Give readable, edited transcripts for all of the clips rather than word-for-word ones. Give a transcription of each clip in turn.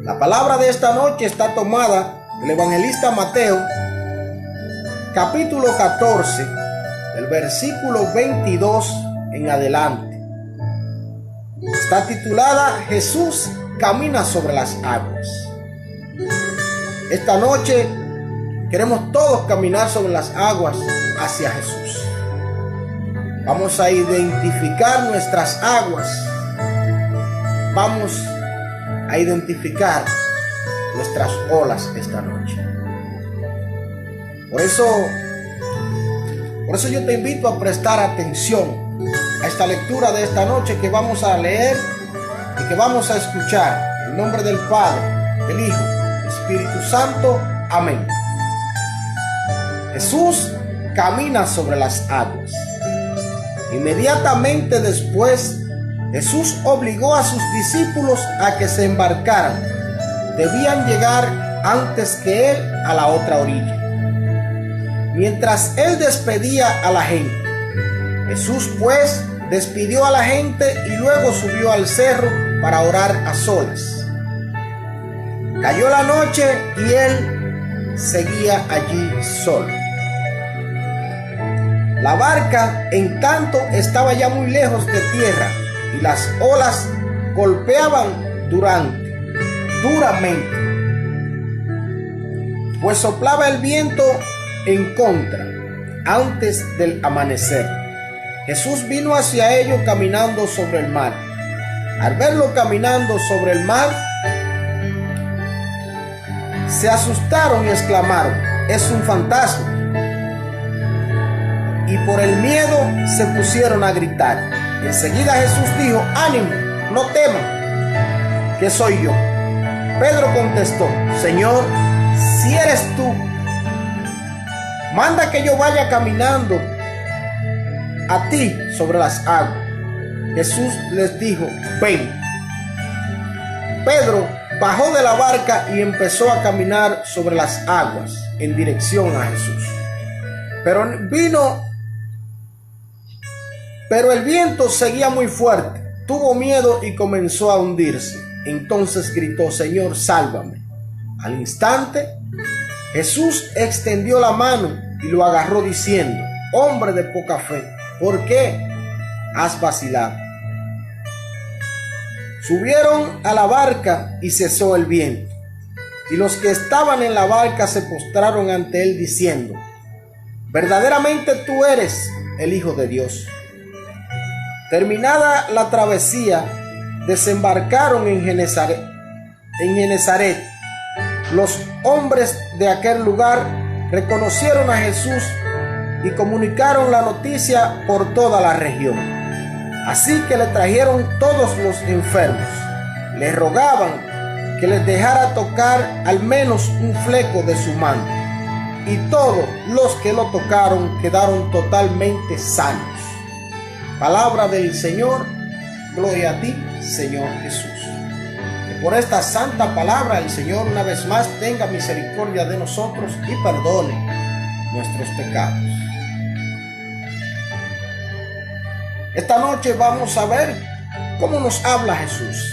La palabra de esta noche está tomada del evangelista Mateo, capítulo 14, del versículo 22 en adelante. Está titulada Jesús camina sobre las aguas. Esta noche queremos todos caminar sobre las aguas hacia Jesús. Vamos a identificar nuestras aguas. Vamos a identificar nuestras olas esta noche. Por eso yo te invito a prestar atención a esta lectura de esta noche que vamos a leer y que vamos a escuchar. En nombre del Padre, del Hijo, del Espíritu Santo. Amén. Jesús camina sobre las aguas. Inmediatamente después, Jesús obligó a sus discípulos a que se embarcaran. Debían llegar antes que él a la otra orilla. Mientras él despedía a la gente, Jesús pues despidió a la gente y luego subió al cerro para orar a solas. Cayó la noche y él seguía allí solo. La barca, en tanto, estaba ya muy lejos de tierra y las olas golpeaban duramente, pues soplaba el viento en contra antes del amanecer. Jesús vino hacia ellos caminando sobre el mar. Al verlo caminando sobre el mar, se asustaron y exclamaron: es un fantasma. Y por el miedo se pusieron a gritar. Enseguida Jesús dijo: ánimo, no teman, que soy yo. Pedro contestó: Señor, si eres tú, manda que yo vaya caminando a ti sobre las aguas. Jesús les dijo: ven. Pedro bajó de la barca y empezó a caminar sobre las aguas en dirección a Jesús. Pero el viento seguía muy fuerte. Tuvo miedo y comenzó a hundirse. Entonces gritó: Señor, sálvame. Al instante, Jesús extendió la mano y lo agarró diciendo: hombre de poca fe, ¿por qué has vacilado? Subieron a la barca y cesó el viento. Y los que estaban en la barca se postraron ante él diciendo: verdaderamente tú eres el Hijo de Dios. Terminada la travesía, desembarcaron en Genezaret. Los hombres de aquel lugar reconocieron a Jesús y comunicaron la noticia por toda la región. Así que le trajeron todos los enfermos. Le rogaban que les dejara tocar al menos un fleco de su manto. Y todos los que lo tocaron quedaron totalmente sanos. Palabra del Señor. Gloria a ti, Señor Jesús. Que por esta santa palabra el Señor una vez más tenga misericordia de nosotros y perdone nuestros pecados. Esta noche vamos a ver cómo nos habla Jesús.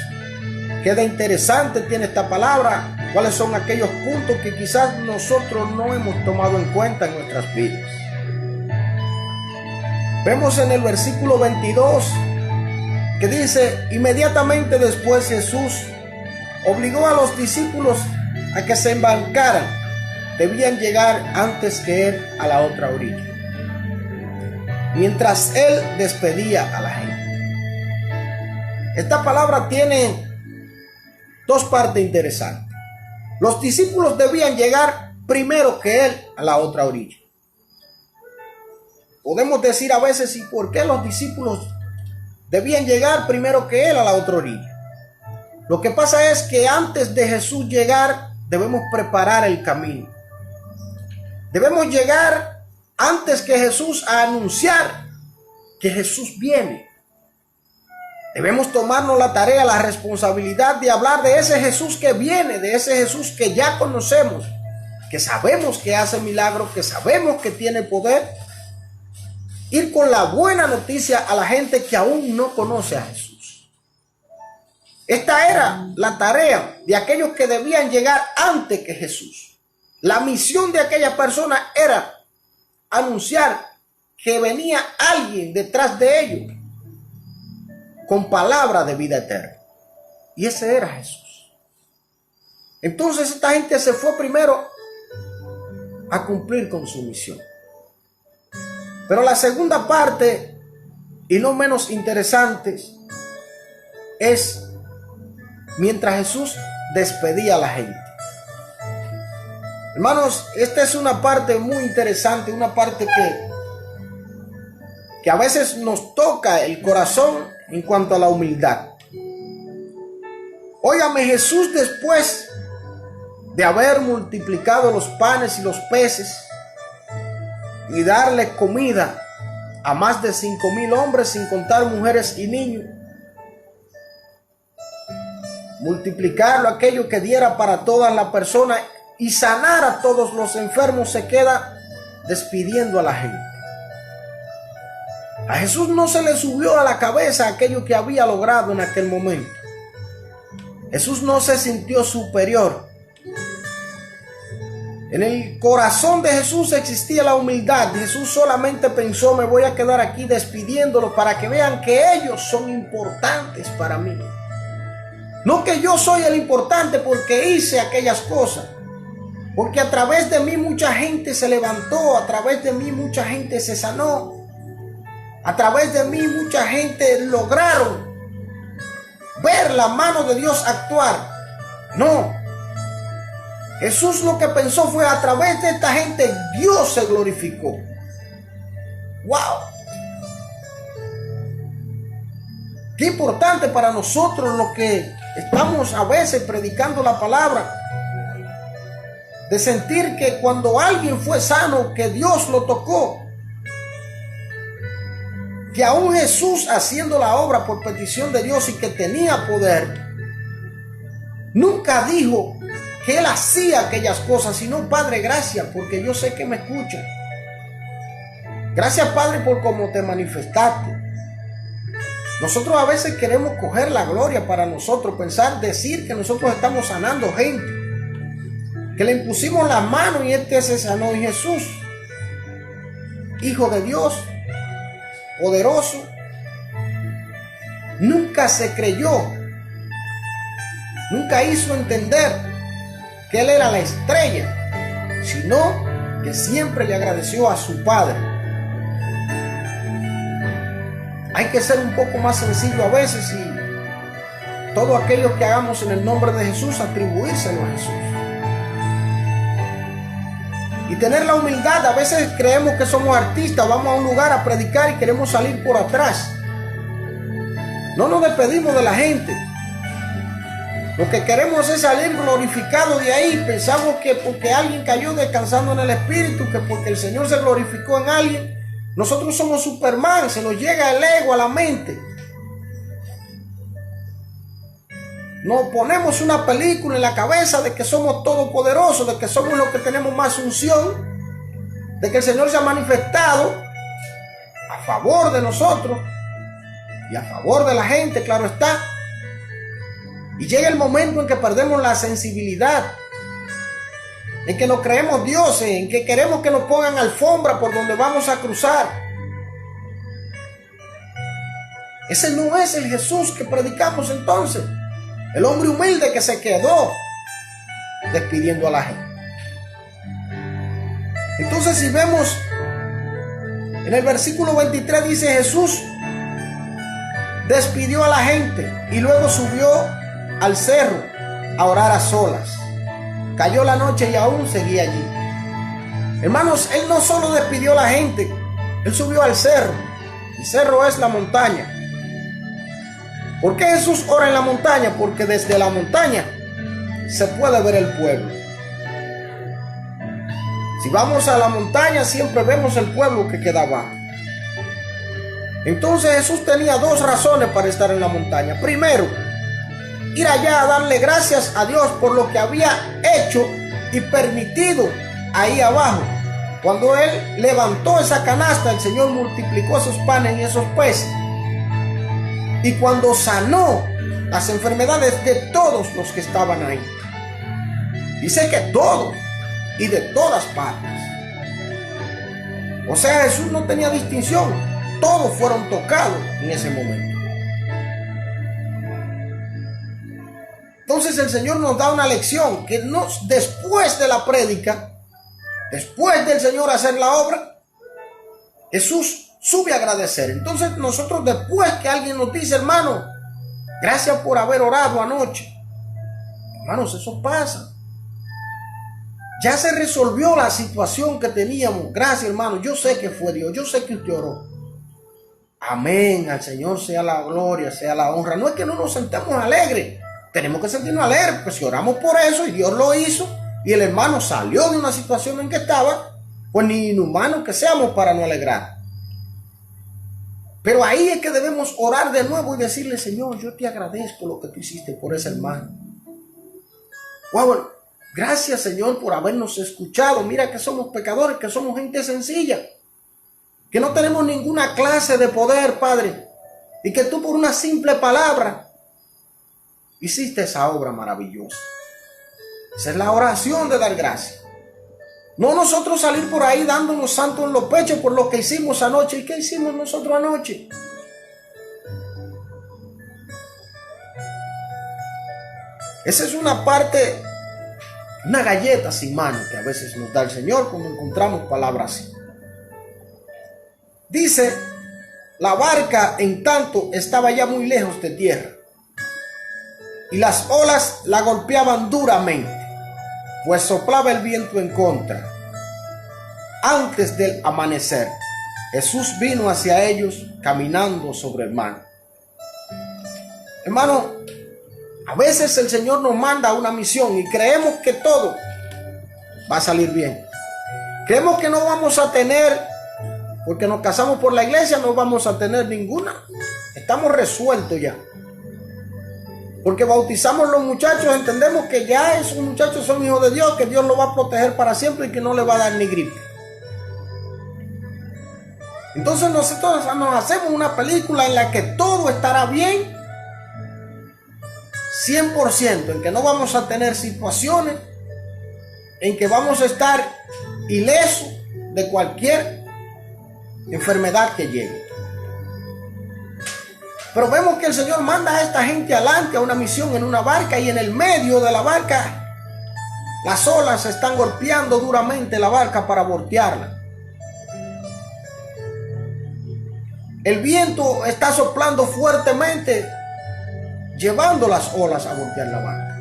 Qué de interesante tiene esta palabra. Cuáles son aquellos puntos que quizás nosotros no hemos tomado en cuenta en nuestras vidas. Vemos en el versículo 22 que dice: inmediatamente después Jesús obligó a los discípulos a que se embarcaran. Debían llegar antes que él a la otra orilla. Mientras él despedía a la gente. Esta palabra tiene dos partes interesantes. Los discípulos debían llegar primero que él a la otra orilla. Podemos decir a veces: ¿y por qué los discípulos debían llegar primero que él a la otra orilla? Lo que pasa es que antes de Jesús llegar, debemos preparar el camino. Debemos llegar antes que Jesús a anunciar que Jesús viene. Debemos tomarnos la tarea, la responsabilidad de hablar de ese Jesús que viene, de ese Jesús que ya conocemos, que sabemos que hace milagros, que sabemos que tiene poder. Ir con la buena noticia a la gente que aún no conoce a Jesús. Esta era la tarea de aquellos que debían llegar antes que Jesús. La misión de aquellas personas era anunciar que venía alguien detrás de ellos con palabra de vida eterna. Y ese era Jesús. Entonces esta gente se fue primero a cumplir con su misión. Pero la segunda parte, y no menos interesante, es mientras Jesús despedía a la gente. Hermanos, esta es una parte muy interesante, una parte que a veces nos toca el corazón en cuanto a la humildad. Óigame, Jesús, después de haber multiplicado los panes y los peces y darle comida a más de 5,000 hombres, sin contar mujeres y niños, multiplicarlo aquello que diera para todas las personas y sanar a todos los enfermos, se queda despidiendo a la gente. A Jesús no se le subió a la cabeza aquello que había logrado en aquel momento. Jesús no se sintió superior. En el corazón de Jesús existía la humildad. Jesús solamente pensó: me voy a quedar aquí despidiéndolo para que vean que ellos son importantes para mí. No que yo soy el importante porque hice aquellas cosas. Porque a través de mí mucha gente se levantó, a través de mí mucha gente se sanó, a través de mí mucha gente lograron ver la mano de Dios actuar. No. Jesús lo que pensó fue: a través de esta gente Dios se glorificó. ¡Wow! Qué importante para nosotros lo que estamos a veces predicando la palabra, de sentir que cuando alguien fue sano, que Dios lo tocó, que aún Jesús, haciendo la obra por petición de Dios y que tenía poder, nunca dijo que él hacía aquellas cosas, sino: Padre, gracias porque yo sé que me escuchas. Gracias, Padre, por cómo te manifestaste. Nosotros a veces queremos coger la gloria para nosotros, decir que nosotros estamos sanando gente, que le impusimos la mano y se sanó. Y Jesús, Hijo de Dios, poderoso, nunca se creyó, nunca hizo entender que él era la estrella, sino que siempre le agradeció a su Padre. Hay que ser un poco más sencillo a veces y todo aquello que hagamos en el nombre de Jesús, atribuírselo a Jesús. Y tener la humildad. A veces creemos que somos artistas, vamos a un lugar a predicar y queremos salir por atrás. No nos despedimos de la gente. Lo que queremos es salir glorificado de ahí. Pensamos que porque alguien cayó descansando en el Espíritu, que porque el Señor se glorificó en alguien, nosotros somos Superman. Se nos llega el ego a la mente. Nos ponemos una película en la cabeza de que somos todopoderosos, de que somos los que tenemos más unción, de que el Señor se ha manifestado a favor de nosotros y a favor de la gente, claro está. Y llega el momento en que perdemos la sensibilidad, en que nos creemos dioses, en que queremos que nos pongan alfombra por donde vamos a cruzar. Ese no es el Jesús que predicamos entonces. El hombre humilde que se quedó despidiendo a la gente. Entonces, si vemos en el versículo 23, dice: Jesús despidió a la gente y luego subió al cerro a orar a solas. Cayó la noche y aún seguía allí. Hermanos, él no solo despidió a la gente, él subió al cerro. El cerro es la montaña. ¿Por qué Jesús ora en la montaña? Porque desde la montaña se puede ver el pueblo. Si vamos a la montaña, siempre vemos el pueblo que queda abajo. Entonces Jesús tenía dos razones para estar en la montaña. Primero, ir allá a darle gracias a Dios por lo que había hecho y permitido ahí abajo. Cuando él levantó esa canasta, el Señor multiplicó esos panes y esos peces. Y cuando sanó las enfermedades de todos los que estaban ahí. Dice que todos y de todas partes. O sea, Jesús no tenía distinción. Todos fueron tocados en ese momento. Entonces el Señor nos da una lección que después de la prédica, después del Señor hacer la obra, Jesús sube a agradecer. Entonces nosotros, después que alguien nos dice, hermano, gracias por haber orado anoche. Hermanos, eso pasa. Ya se resolvió la situación que teníamos. Gracias, hermano. Yo sé que fue Dios. Yo sé que usted oró. Amén. Al Señor sea la gloria, sea la honra. No es que no nos sentemos alegres. Tenemos que sentirnos alegres. Pues si oramos por eso y Dios lo hizo y el hermano salió de una situación en que estaba, pues ni inhumanos que seamos para no alegrar. Pero ahí es que debemos orar de nuevo y decirle, Señor, yo te agradezco lo que tú hiciste por ese hermano. Wow, gracias, Señor, por habernos escuchado. Mira que somos pecadores, que somos gente sencilla, que no tenemos ninguna clase de poder, Padre, y que tú por una simple palabra hiciste esa obra maravillosa. Esa es la oración de dar gracias. No nosotros salir por ahí dándonos santos en los pechos por lo que hicimos anoche. ¿Y qué hicimos nosotros anoche? Esa es una parte, una galleta sin mano que a veces nos da el Señor cuando encontramos palabras así. Dice, la barca en tanto estaba ya muy lejos de tierra y las olas la golpeaban duramente, pues soplaba el viento en contra. Antes del amanecer, Jesús vino hacia ellos caminando sobre el mar. Hermano, a veces el Señor nos manda una misión y creemos que todo va a salir bien. Creemos que no vamos a tener, porque nos casamos por la iglesia, no vamos a tener ninguna. Estamos resueltos ya. Porque bautizamos los muchachos, entendemos que ya esos muchachos son hijos de Dios, que Dios los va a proteger para siempre y que no les va a dar ni gripe. Entonces nosotros nos hacemos una película en la que todo estará bien, 100%, en que no vamos a tener situaciones, en que vamos a estar ilesos de cualquier enfermedad que llegue. Pero vemos que el Señor manda a esta gente adelante a una misión en una barca, y en el medio de la barca las olas están golpeando duramente la barca para voltearla. El viento está soplando fuertemente, llevando las olas a voltear la barca.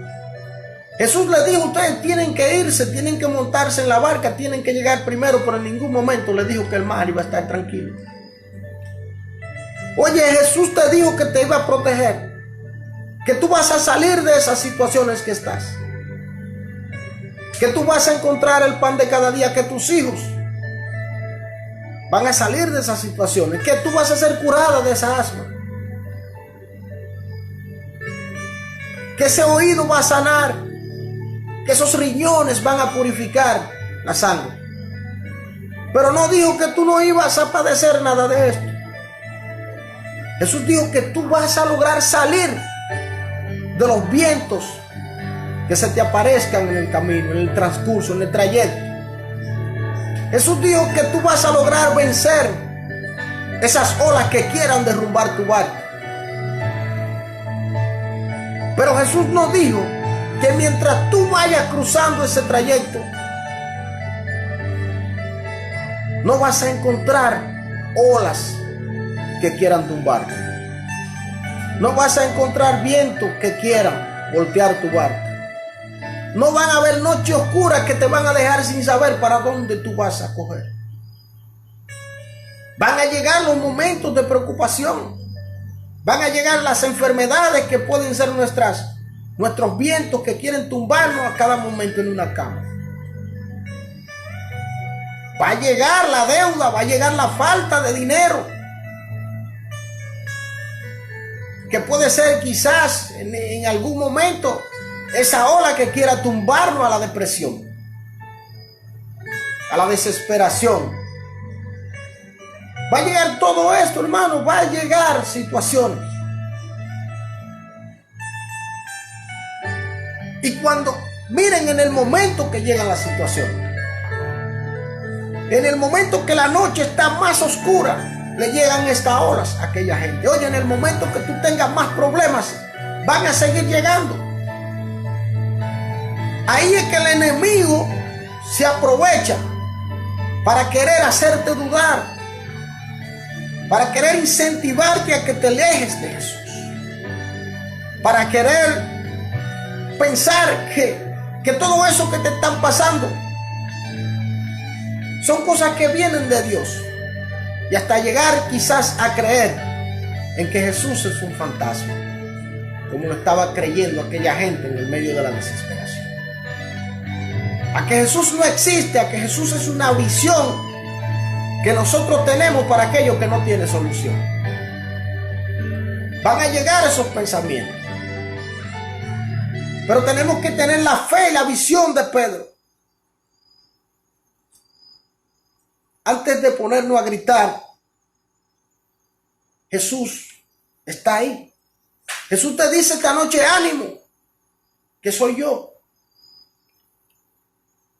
Jesús les dijo, ustedes tienen que irse, tienen que montarse en la barca, tienen que llegar primero, pero en ningún momento les dijo que el mar iba a estar tranquilo. Oye, Jesús te dijo que te iba a proteger, que tú vas a salir de esas situaciones que estás, que tú vas a encontrar el pan de cada día, que tus hijos van a salir de esas situaciones, que tú vas a ser curada de esa asma, que ese oído va a sanar, que esos riñones van a purificar la sangre. Pero no dijo que tú no ibas a padecer nada de esto. Jesús dijo que tú vas a lograr salir de los vientos que se te aparezcan en el camino, en el transcurso, en el trayecto. Jesús dijo que tú vas a lograr vencer esas olas que quieran derrumbar tu barco. Pero Jesús nos dijo que mientras tú vayas cruzando ese trayecto, no vas a encontrar olas que quieran tumbarte. No vas a encontrar vientos que quieran voltear tu barco. No van a haber noches oscuras que te van a dejar sin saber para dónde tú vas a coger. Van a llegar los momentos de preocupación. Van a llegar las enfermedades que pueden ser nuestros vientos que quieren tumbarnos a cada momento en una cama. Va a llegar la deuda, va a llegar la falta de dinero, que puede ser quizás en algún momento esa ola que quiera tumbarnos a la depresión, a la desesperación. Va a llegar todo esto, hermano, va a llegar situaciones. Y cuando, miren, en el momento que llega la situación, en el momento que la noche está más oscura, le llegan estas olas a aquella gente. Oye, en el momento que tú tengas más problemas, van a seguir llegando. Ahí es que el enemigo se aprovecha para querer hacerte dudar, para querer incentivarte a que te alejes de Jesús, para querer pensar que todo eso que te están pasando son cosas que vienen de Dios, y hasta llegar quizás a creer en que Jesús es un fantasma, como lo estaba creyendo aquella gente en el medio de la desesperación. A que Jesús no existe, a que Jesús es una visión que nosotros tenemos para aquello que no tiene solución. Van a llegar esos pensamientos, pero tenemos que tener la fe y la visión de Pedro. Antes de ponernos a gritar, Jesús está ahí. Jesús te dice esta noche: ánimo, que soy yo.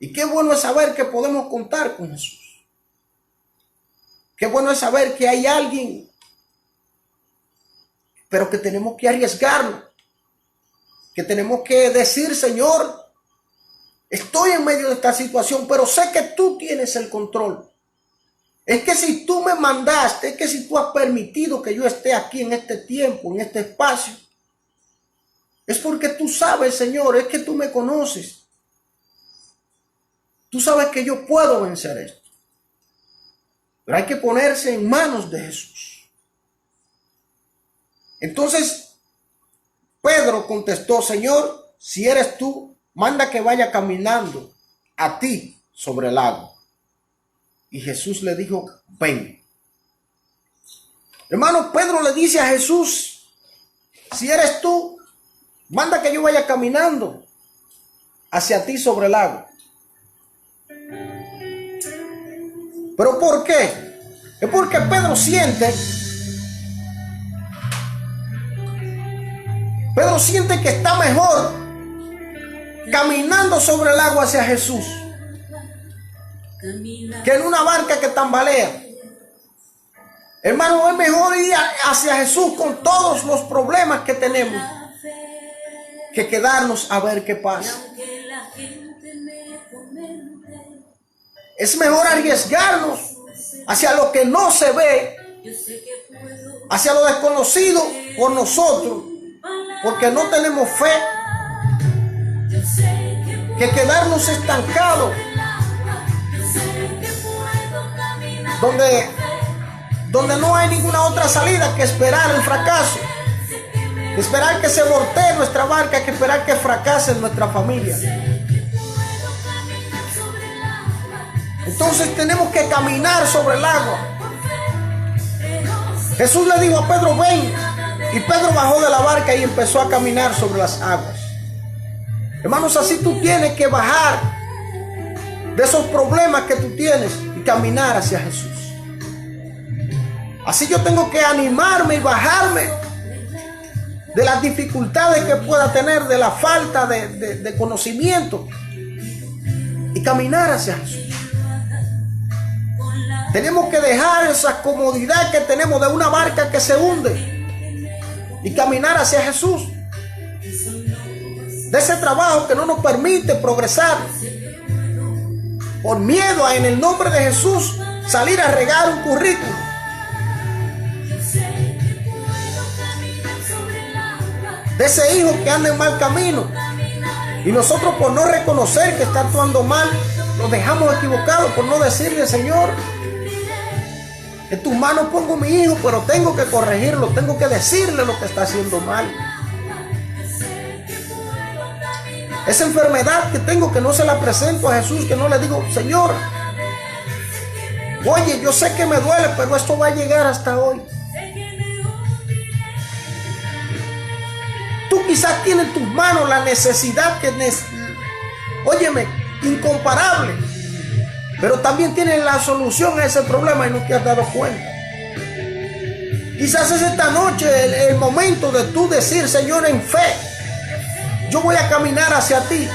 Y qué bueno es saber que podemos contar con Jesús. Qué bueno es saber que hay alguien, pero que tenemos que arriesgarnos, que tenemos que decir: Señor, estoy en medio de esta situación, pero sé que tú tienes el control. Es que si tú me mandaste, es que si tú has permitido que yo esté aquí en este tiempo, en este espacio, es porque tú sabes, Señor, es que tú me conoces. Tú sabes que yo puedo vencer esto. Pero hay que ponerse en manos de Jesús. Entonces, Pedro contestó: Señor, si eres tú, manda que vaya caminando a ti sobre el agua. Y Jesús le dijo: ven. Hermano, Pedro le dice a Jesús: si eres tú, manda que yo vaya caminando hacia ti sobre el agua. ¿Pero por qué? Es porque Pedro siente que está mejor caminando sobre el agua hacia Jesús que en una barca que tambalea. Hermano, es mejor ir hacia Jesús con todos los problemas que tenemos que quedarnos a ver qué pasa. Es mejor arriesgarnos hacia lo que no se ve, hacia lo desconocido por nosotros, porque no tenemos fe, que quedarnos estancados donde no hay ninguna otra salida que esperar el fracaso, que esperar que se voltee nuestra barca, que esperar que fracase nuestra familia. Entonces tenemos que caminar sobre el agua. Jesús le dijo a Pedro: ven. Y Pedro bajó de la barca y empezó a caminar sobre las aguas. Hermanos, así tú tienes que bajar de esos problemas que tú tienes y caminar hacia Jesús. Así yo tengo que animarme y bajarme de las dificultades que pueda tener, de la falta de conocimiento, y caminar hacia Jesús. Tenemos que dejar esa comodidad que tenemos de una barca que se hunde y caminar hacia Jesús. De ese trabajo que no nos permite progresar, por miedo a, en el nombre de Jesús, salir a regar un currículum. De ese hijo que anda en mal camino, y nosotros, por no reconocer que está actuando mal, nos dejamos equivocados, por no decirle: Señor, en tus manos pongo a mi hijo, pero tengo que corregirlo, tengo que decirle lo que está haciendo mal. Esa enfermedad que tengo, que no se la presento a Jesús, que no le digo: Señor, oye, yo sé que me duele, pero esto va a llegar hasta hoy. Tú quizás tienes en tus manos la necesidad óyeme, incomparable, pero también tienes la solución a ese problema y no te has dado cuenta. Quizás es esta noche el momento de tú decir: Señor, en fe, yo voy a caminar hacia ti.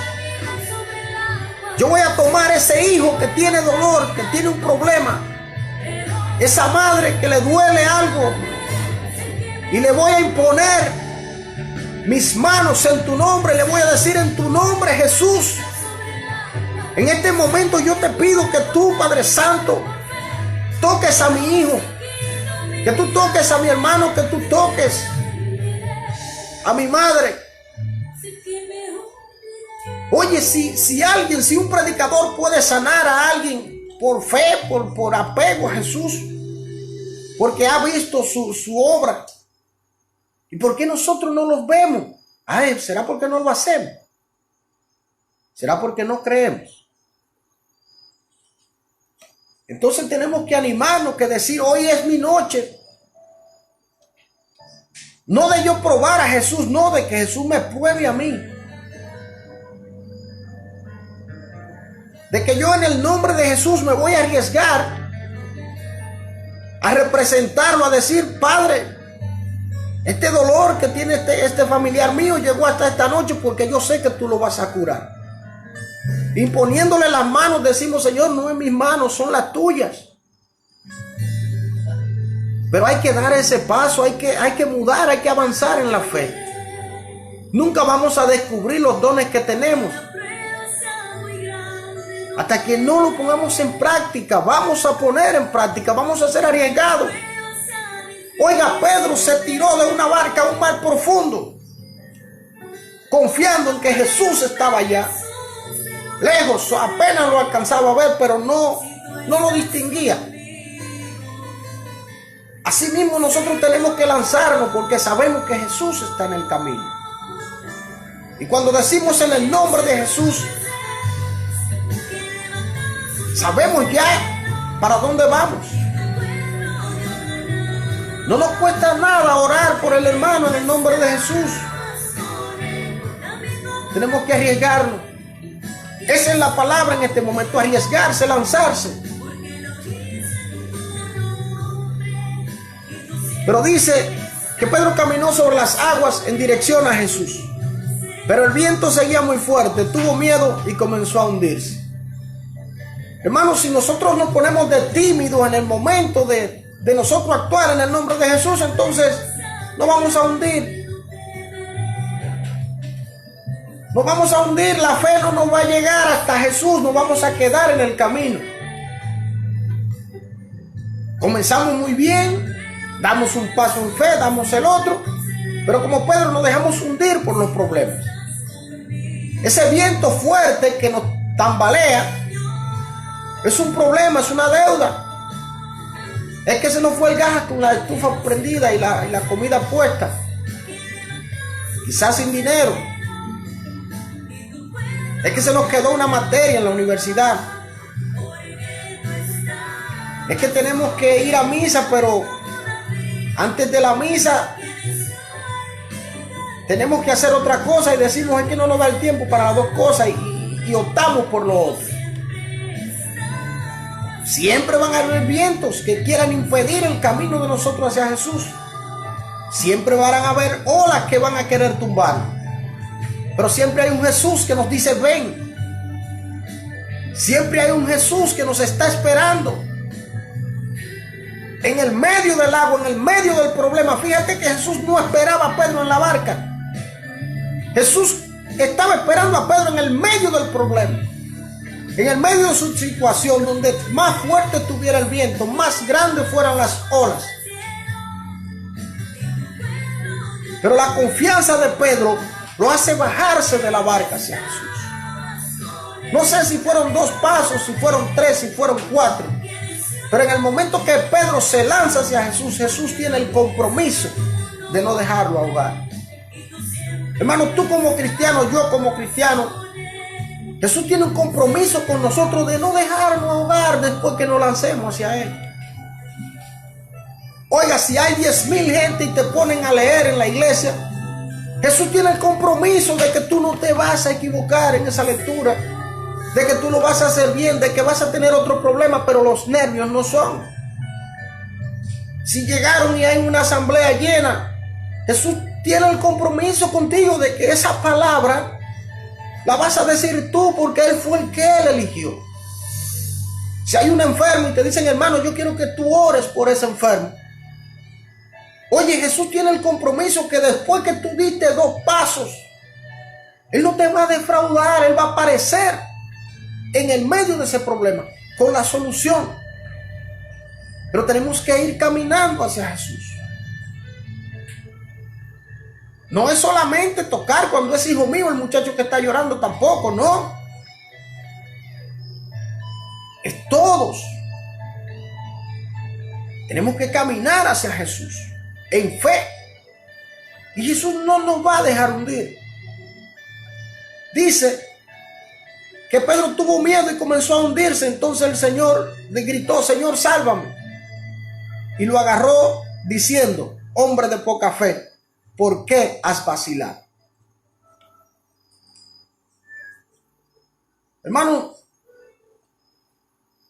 Yo voy a tomar ese hijo que tiene dolor, que tiene un problema, esa madre que le duele algo, y le voy a imponer mis manos en tu nombre. Le voy a decir: en tu nombre, Jesús, en este momento yo te pido que tú, Padre Santo, toques a mi hijo, que tú toques a mi hermano, que tú toques a mi madre. Oye, si un predicador puede sanar a alguien por fe, por apego a Jesús, porque ha visto su obra, ¿y por qué nosotros no los vemos? Ay, ¿será porque no lo hacemos? ¿Será porque no creemos? Entonces tenemos que animarnos, que decir: hoy es mi noche. No de yo probar a Jesús, no de que Jesús me pruebe a mí. De que yo en el nombre de Jesús me voy a arriesgar a representarlo, a decir: Padre, este dolor que tiene este familiar mío llegó hasta esta noche porque yo sé que tú lo vas a curar. Imponiéndole las manos decimos: Señor, no en mis manos, son las tuyas. Pero hay que dar ese paso, hay que mudar, hay que avanzar en la fe. Nunca vamos a descubrir los dones que tenemos hasta que no lo pongamos en práctica. Vamos a poner en práctica, vamos a ser arriesgados. Oiga, Pedro se tiró de una barca a un mar profundo, confiando en que Jesús estaba allá, lejos, apenas lo alcanzaba a ver, pero no lo distinguía. Asimismo nosotros tenemos que lanzarnos, porque sabemos que Jesús está en el camino. Y cuando decimos en el nombre de Jesús, sabemos ya para dónde vamos. No nos cuesta nada orar por el hermano en el nombre de Jesús. Tenemos que arriesgarnos. Esa es la palabra en este momento: arriesgarse, lanzarse. Pero dice que Pedro caminó sobre las aguas en dirección a Jesús. Pero el viento seguía muy fuerte, tuvo miedo y comenzó a hundirse. Hermanos, si nosotros nos ponemos de tímidos en el momento de nosotros actuar en el nombre de Jesús, entonces nos vamos a hundir. Nos vamos a hundir, la fe no nos va a llegar hasta Jesús, nos vamos a quedar en el camino. Comenzamos muy bien, damos un paso en fe, damos el otro, pero como Pedro nos dejamos hundir por los problemas. Ese viento fuerte que nos tambalea es un problema, es una deuda. Es que se nos fue el gas con la estufa prendida y la comida puesta. Quizás sin dinero. Es que se nos quedó una materia en la universidad. Es que tenemos que ir a misa, pero antes de la misa tenemos que hacer otra cosa y decimos: es que no nos da el tiempo para las dos cosas, y optamos por lo otro. Siempre van a haber vientos que quieran impedir el camino de nosotros hacia Jesús. Siempre van a haber olas que van a querer tumbar. Pero siempre hay un Jesús que nos dice: ven. Siempre hay un Jesús que nos está esperando. En el medio del agua, en el medio del problema. Fíjate que Jesús no esperaba a Pedro en la barca. Jesús estaba esperando a Pedro en el medio del problema. En el medio de su situación, donde más fuerte estuviera el viento, más grandes fueran las olas. Pero la confianza de Pedro lo hace bajarse de la barca hacia Jesús. No sé si fueron 2 pasos, si fueron 3, si fueron 4. Pero en el momento que Pedro se lanza hacia Jesús, Jesús tiene el compromiso de no dejarlo ahogar. Hermano, tú como cristiano, yo como cristiano, Jesús tiene un compromiso con nosotros de no dejarnos ahogar después que nos lancemos hacia Él. Oiga, si hay 10,000 gente y te ponen a leer en la iglesia, Jesús tiene el compromiso de que tú no te vas a equivocar en esa lectura, de que tú lo vas a hacer bien, de que vas a tener otro problema, pero los nervios no son. Si llegaron y hay una asamblea llena, Jesús tiene el compromiso contigo de que esa palabra la vas a decir tú, porque Él fue el que Él eligió. Si hay un enfermo y te dicen, hermano, yo quiero que tú ores por ese enfermo. Oye, Jesús tiene el compromiso que después que tú diste 2 pasos, Él no te va a defraudar. Él va a aparecer en el medio de ese problema con la solución. Pero tenemos que ir caminando hacia Jesús. No es solamente tocar cuando es hijo mío el muchacho que está llorando, tampoco, no. Es todos. Tenemos que caminar hacia Jesús en fe. Y Jesús no nos va a dejar hundir. Dice que Pedro tuvo miedo y comenzó a hundirse. Entonces el Señor le gritó, Señor, sálvame. Y lo agarró diciendo, hombre de poca fe, ¿por qué has vacilado? Hermano,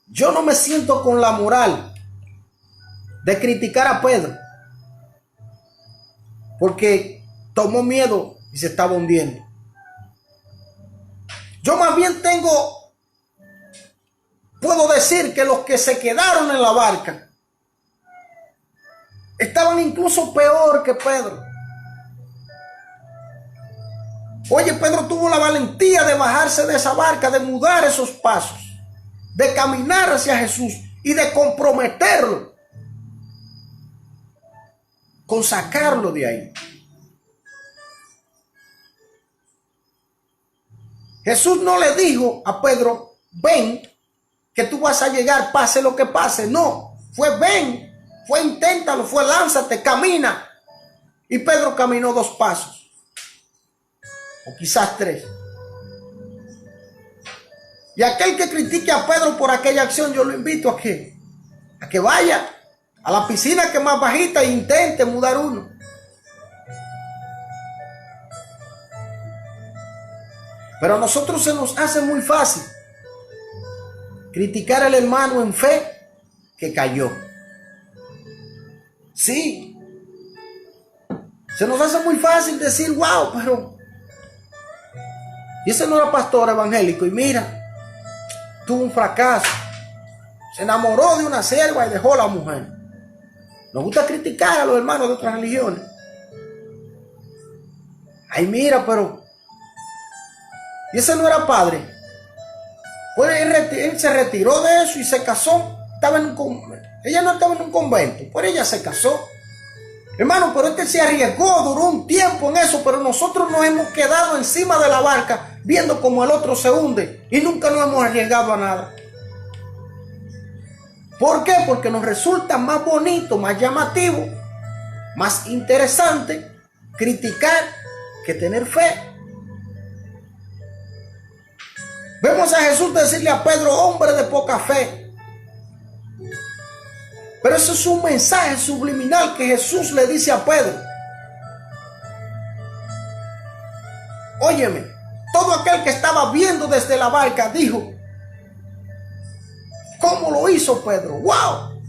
yo no me siento con la moral de criticar a Pedro, porque tomó miedo y se estaba hundiendo. Yo más bien puedo decir que los que se quedaron en la barca estaban incluso peor que Pedro. Oye, Pedro tuvo la valentía de bajarse de esa barca, de mudar esos pasos, de caminar hacia Jesús y de comprometerlo con sacarlo de ahí. Jesús no le dijo a Pedro, ven, que tú vas a llegar, pase lo que pase. No, fue ven, fue inténtalo, fue lánzate, camina. Y Pedro caminó 2 pasos, o quizás 3. Y aquel que critique a Pedro por aquella acción, yo lo invito a que vaya a la piscina que es más bajita e intente mudar uno. Pero a nosotros se nos hace muy fácil criticar al hermano en fe que cayó. Sí, se nos hace muy fácil decir, wow, pero y ese no era pastor evangélico y mira, tuvo un fracaso, se enamoró de una sierva y dejó a la mujer. Nos gusta criticar a los hermanos de otras religiones. Ay, mira, pero y ese no era padre. Pues él se retiró de eso y se casó. Ella no estaba en un convento, pues ella se casó. Hermano, pero este se arriesgó, duró un tiempo en eso, pero nosotros nos hemos quedado encima de la barca viendo como el otro se hunde y nunca nos hemos arriesgado a nada. ¿Por qué? Porque nos resulta más bonito, más llamativo, más interesante criticar que tener fe. Vemos a Jesús decirle a Pedro, hombre de poca fe. Pero eso es un mensaje subliminal que Jesús le dice a Pedro. Óyeme, todo aquel que estaba viendo desde la barca dijo, ¿cómo lo hizo Pedro? ¡Wow!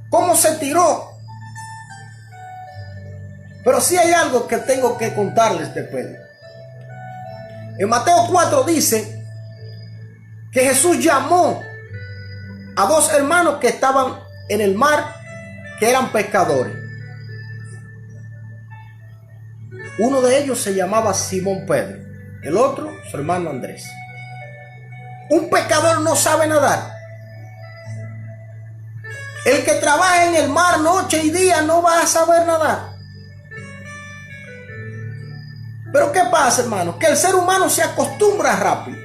¿Cómo se tiró? Pero sí hay algo que tengo que contarles de Pedro. En Mateo 4 dice que Jesús llamó a 2 hermanos que estaban en el mar, que eran pescadores. Uno de ellos se llamaba Simón Pedro, el otro su hermano Andrés. Un pescador no sabe nadar. El que trabaja en el mar noche y día no va a saber nadar. Pero ¿qué pasa, hermano? Que el ser humano se acostumbra rápido.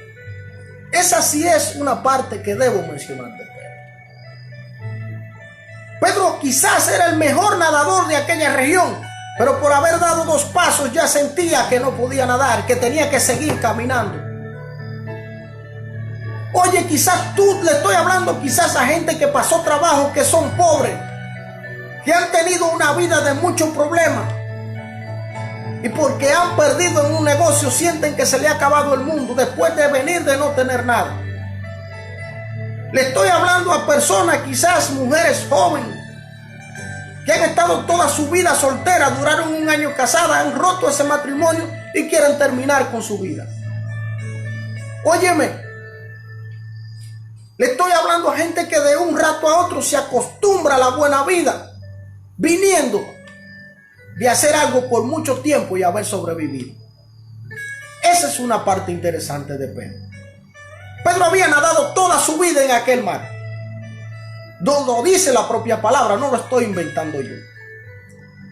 Esa sí es una parte que debo mencionar de Pedro. Pedro quizás era el mejor nadador de aquella región, pero por haber dado 2 pasos ya sentía que no podía nadar, que tenía que seguir caminando. Oye, quizás tú le estoy hablando quizás a gente que pasó trabajo, que son pobres, que han tenido una vida de muchos problemas. Y porque han perdido en un negocio, sienten que se le ha acabado el mundo después de venir de no tener nada. Le estoy hablando a personas, quizás mujeres jóvenes, que han estado toda su vida solteras, duraron un año casadas, han roto ese matrimonio y quieren terminar con su vida. Óyeme, le estoy hablando a gente que de un rato a otro se acostumbra a la buena vida, viniendo de hacer algo por mucho tiempo y haber sobrevivido. Esa es una parte interesante de Pedro. Pedro había nadado toda su vida en aquel mar. Lo dice la propia palabra, no lo estoy inventando yo.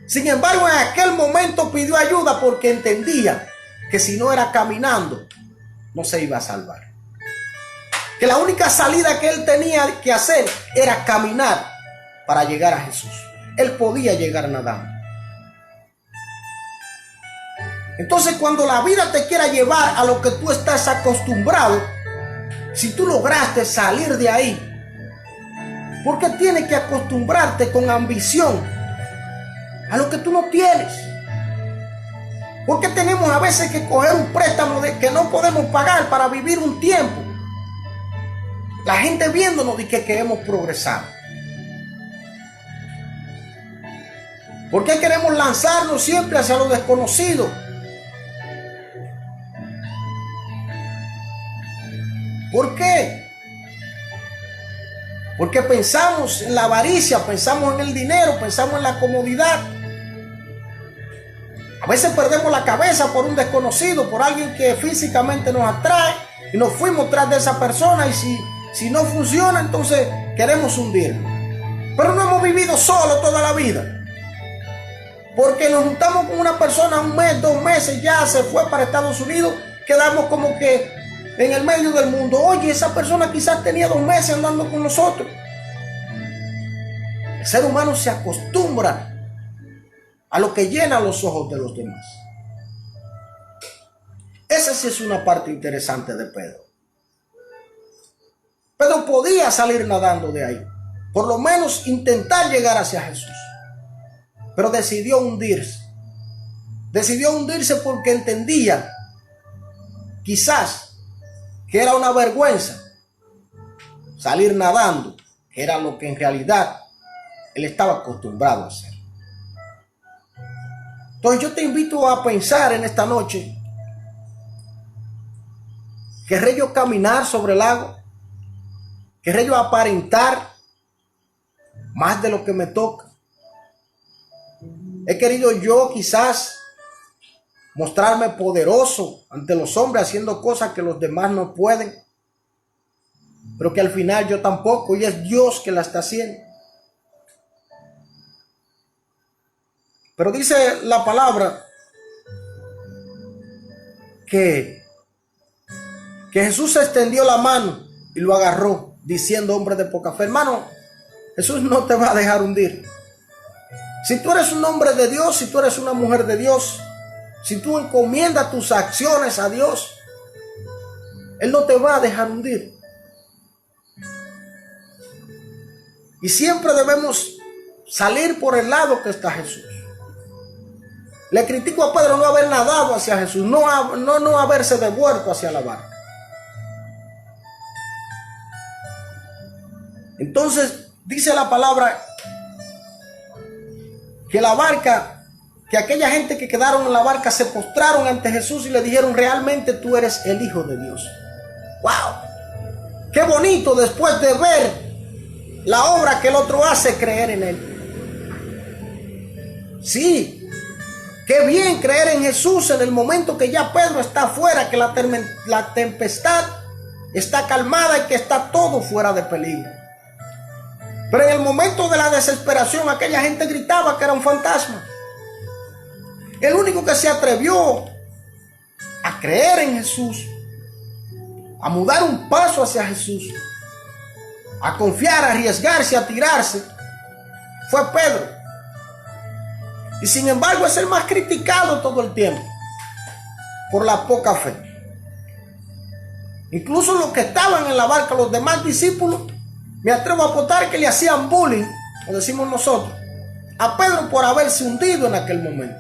Sin embargo, en aquel momento pidió ayuda porque entendía que si no era caminando, no se iba a salvar. Que la única salida que él tenía que hacer era caminar para llegar a Jesús. Él podía llegar nadando. Entonces, cuando la vida te quiera llevar a lo que tú estás acostumbrado, si tú lograste salir de ahí, ¿por qué tienes que acostumbrarte con ambición a lo que tú no tienes? ¿Por qué tenemos a veces que coger un préstamo que no podemos pagar para vivir un tiempo? La gente viéndonos y que hemos progresado. ¿Por qué queremos lanzarnos siempre hacia lo desconocido? ¿Por qué? Porque pensamos en la avaricia, pensamos en el dinero, pensamos en la comodidad. A veces perdemos la cabeza por un desconocido, por alguien que físicamente nos atrae y nos fuimos tras de esa persona y si no funciona, entonces queremos hundirnos. Pero no hemos vivido solo toda la vida. Porque nos juntamos con una persona un mes, 2 meses, ya se fue para Estados Unidos, quedamos como que en el medio del mundo. Oye, esa persona quizás tenía 2 meses andando con nosotros. El ser humano se acostumbra a lo que llena los ojos de los demás. Esa sí es una parte interesante de Pedro. Pedro podía salir nadando de ahí, por lo menos intentar llegar hacia Jesús, pero decidió hundirse. Decidió hundirse porque entendía, quizás, que era una vergüenza salir nadando, que era lo que en realidad él estaba acostumbrado a hacer. Entonces yo te invito a pensar en esta noche, ¿querré yo caminar sobre el agua? ¿Querré yo aparentar más de lo que me toca? ¿He querido yo quizás mostrarme poderoso ante los hombres haciendo cosas que los demás no pueden, pero que al final yo tampoco, y es Dios que la está haciendo? Pero dice la palabra que Jesús extendió la mano y lo agarró, diciendo: hombre de poca fe. Hermano, Jesús no te va a dejar hundir. Si tú eres un hombre de Dios, si tú eres una mujer de Dios, si tú encomiendas tus acciones a Dios, Él no te va a dejar hundir. Y siempre debemos salir por el lado que está Jesús. Le critico a Pedro no haber nadado hacia Jesús, no haberse devuelto hacia la barca. Entonces dice la palabra que la barca, que aquella gente que quedaron en la barca se postraron ante Jesús y le dijeron: realmente tú eres el Hijo de Dios. ¡Wow! ¡Qué bonito después de ver la obra que el otro hace, creer en Él! Sí, qué bien creer en Jesús en el momento que ya Pedro está afuera, que la tempestad está calmada y que está todo fuera de peligro. Pero en el momento de la desesperación, aquella gente gritaba que era un fantasma. El único que se atrevió a creer en Jesús, a mudar un paso hacia Jesús, a confiar, a arriesgarse, a tirarse, fue Pedro. Y sin embargo es el más criticado todo el tiempo por la poca fe. Incluso los que estaban en la barca, los demás discípulos, me atrevo a apostar que le hacían bullying, como decimos nosotros, a Pedro por haberse hundido en aquel momento.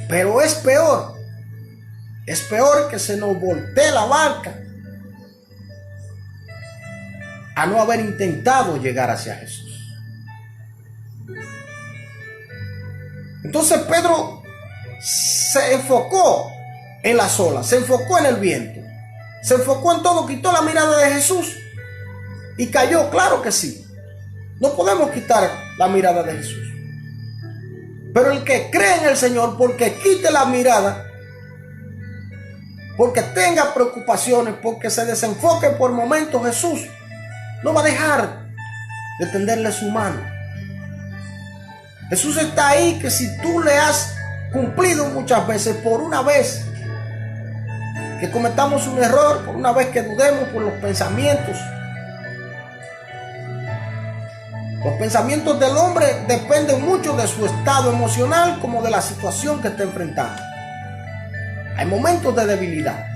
Pero es peor que se nos voltee la barca a no haber intentado llegar hacia Jesús. Entonces Pedro se enfocó en las olas, se enfocó en el viento, se enfocó en todo, quitó la mirada de Jesús y cayó. Claro que sí, no podemos quitar la mirada de Jesús, pero el que cree en el Señor, porque quite la mirada, porque tenga preocupaciones, porque se desenfoque por momentos, Jesús no va a dejar de tenderle su mano. Jesús está ahí, que si tú le has cumplido muchas veces, por una vez que cometamos un error, por una vez que dudemos por los pensamientos. Los pensamientos del hombre dependen mucho de su estado emocional como de la situación que está enfrentando. Hay momentos de debilidad,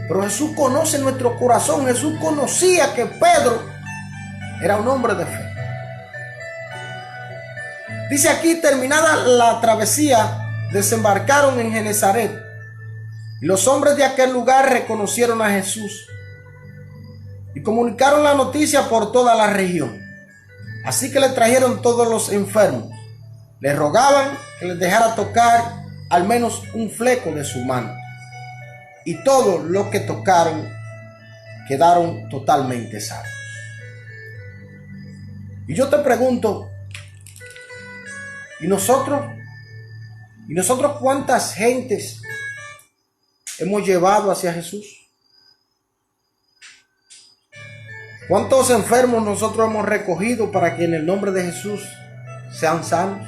pero Jesús conoce nuestro corazón. Jesús conocía que Pedro era un hombre de fe. Dice aquí: terminada la travesía, desembarcaron en Genesaret, y los hombres de aquel lugar reconocieron a Jesús y comunicaron la noticia por toda la región. Así que le trajeron todos los enfermos, le rogaban que les dejara tocar al menos un fleco de su manto, y todos los que tocaron quedaron totalmente sanos. Y yo te pregunto, ¿y nosotros cuántas gentes hemos llevado hacia Jesús? ¿Cuántos enfermos nosotros hemos recogido para que en el nombre de Jesús sean sanos?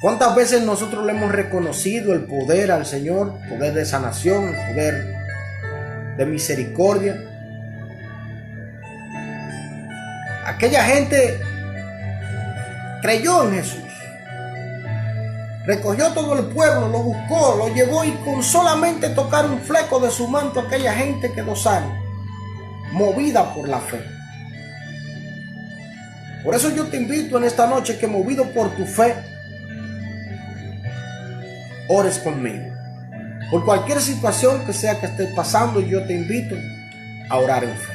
¿Cuántas veces nosotros le hemos reconocido el poder al Señor, poder de sanación, el poder de misericordia? Aquella gente creyó en Jesús, recogió todo el pueblo, lo buscó, lo llevó, y con solamente tocar un fleco de su manto, aquella gente quedó sana, movida por la fe. Por eso yo te invito en esta noche que, movido por tu fe, ores conmigo. Por cualquier situación que sea que estés pasando, yo te invito a orar en fe.